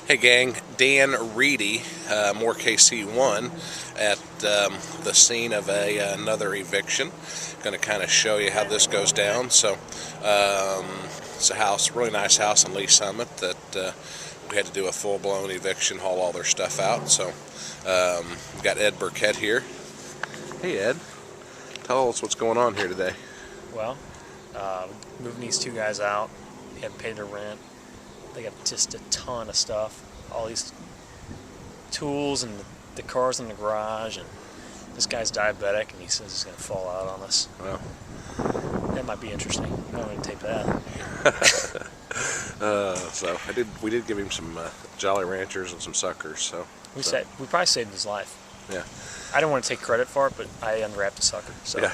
Hey gang, Dan Reedy, more KC1 at the scene of another eviction. Going to kind of show you how this goes down. So it's a house, really nice house in Lee Summit that we had to do a full-blown eviction, haul all their stuff out. So we've got Ed Burkett here. Hey Ed, tell us what's going on here today. Well, moving these two guys out, they haven't paid their rent. They got just a ton of stuff, all these tools and the cars in the garage, and this guy's diabetic and he says he's going to fall out on us. Well, that might be interesting. I'm going to tape that. so we did give him some Jolly Ranchers and some suckers. So we probably saved his life. Yeah. I don't want to take credit for it, but I unwrapped the sucker. So. Yeah.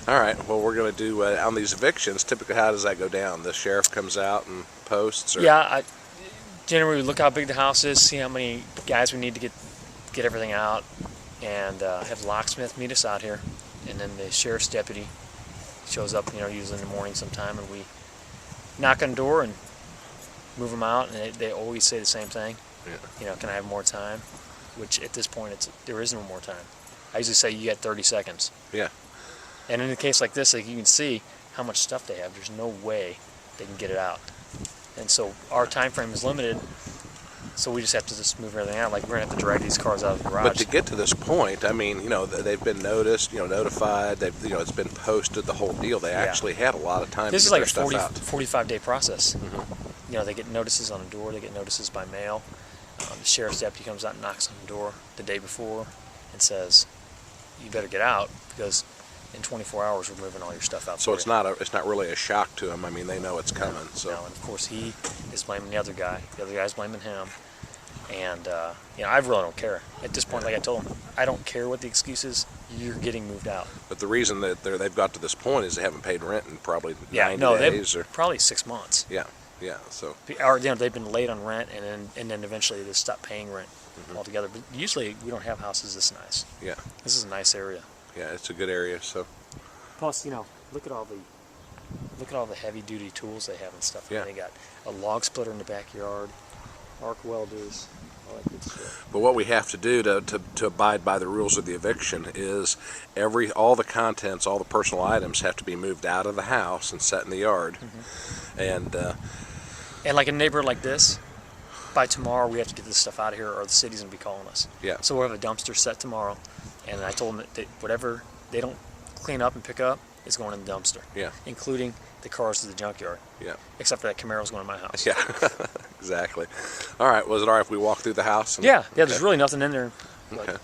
All right. Well, we're going to do on these evictions. Typically, how does that go down? The sheriff comes out and posts. Or? Yeah. Generally, we look how big the house is, see how many guys we need to get everything out, and have the locksmith meet us out here, and then the sheriff's deputy shows up. Usually in the morning sometime, and we knock on the door and move them out, and they always say the same thing. Yeah. Can I have more time? Which at this point, there is no more time. I usually say you get 30 seconds. Yeah. And in a case like this, like you can see how much stuff they have. There's no way they can get it out. And so our time frame is limited, so we just have to just move everything out. Like we're going to have to drag these cars out of the garage. But to get to this point, I mean, they've been noticed, notified, it's been posted, the whole deal. They actually had a lot of time this to is get like their a stuff out. 45-day process. Mm-hmm. They get notices on the door, they get notices by mail. The sheriff's deputy comes out and knocks on the door the day before and says, you better get out because in 24 hours we're moving all your stuff out. So it's not really a shock to them. I mean, they know it's coming. So. No, and of course he is blaming the other guy. The other guy's blaming him. And I really don't care. At this point, like I told him, I don't care what the excuse is. You're getting moved out. But the reason that they've got to this point is they haven't paid rent in probably 90 days. Probably 6 months. Yeah, so. Or they've been late on rent, and then eventually they stop paying rent altogether. But usually we don't have houses this nice. Yeah. This is a nice area. Yeah, it's a good area. So. Plus, look at all the heavy-duty tools they have and stuff. Yeah. They got a log splitter in the backyard, arc welders, all that good stuff. But what we have to do to abide by the rules of the eviction is all the contents, all the personal items have to be moved out of the house and set in the yard. And like a neighborhood like this, by tomorrow we have to get this stuff out of here or the city's going to be calling us. Yeah. So we'll have a dumpster set tomorrow, and I told them that whatever they don't clean up and pick up is going in the dumpster. Yeah. Including the cars to the junkyard. Yeah. Except for that Camaro's going to my house. Yeah. Exactly. All right. Was it all right if we walk through the house? Yeah. There's really nothing in there. Okay.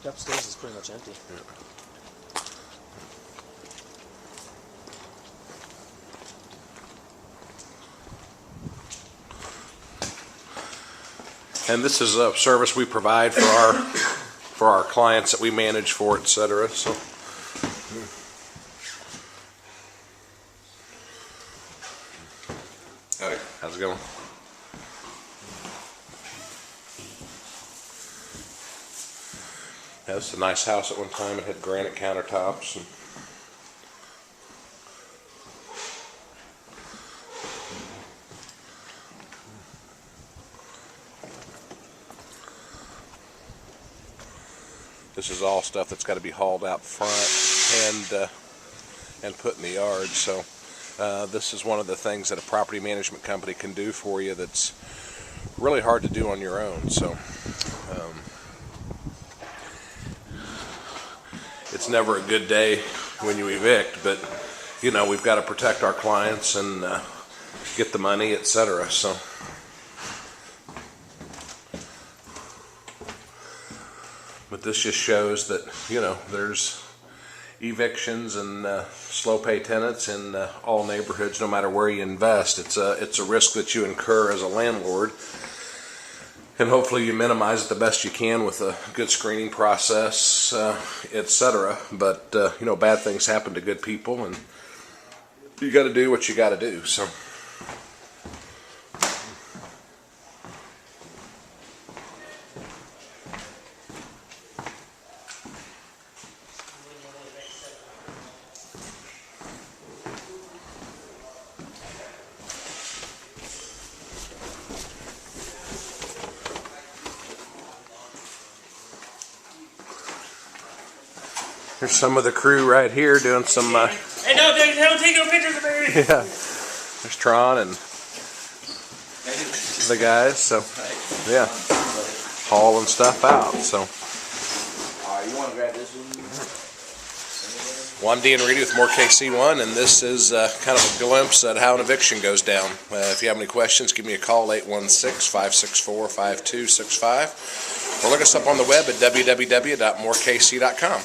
The upstairs is pretty much empty. Yeah. And this is a service we provide for our clients that we manage for, etc. So, hey, how's it going? Yeah, this is a nice house at one time. It had granite countertops. And this is all stuff that's got to be hauled out front and put in the yard. So this is one of the things that a property management company can do for you that's really hard to do on your own. So it's never a good day when you evict, but we've got to protect our clients and get the money, etc. So. But this just shows that, there's evictions and slow pay tenants in all neighborhoods, no matter where you invest. It's a risk that you incur as a landlord. And hopefully you minimize it the best you can with a good screening process, etc. But, bad things happen to good people, and you got to do what you got to do. So. There's some of the crew right here doing some. Hey, don't take no pictures of me. Yeah. There's Tron and the guys. So yeah, hauling stuff out. So. You want to grab this one? Juan D and Reedy with More KC1, and this is kind of a glimpse at how an eviction goes down. If you have any questions, give me a call, 816-564-5265, or look us up on the web at www.morekc.com.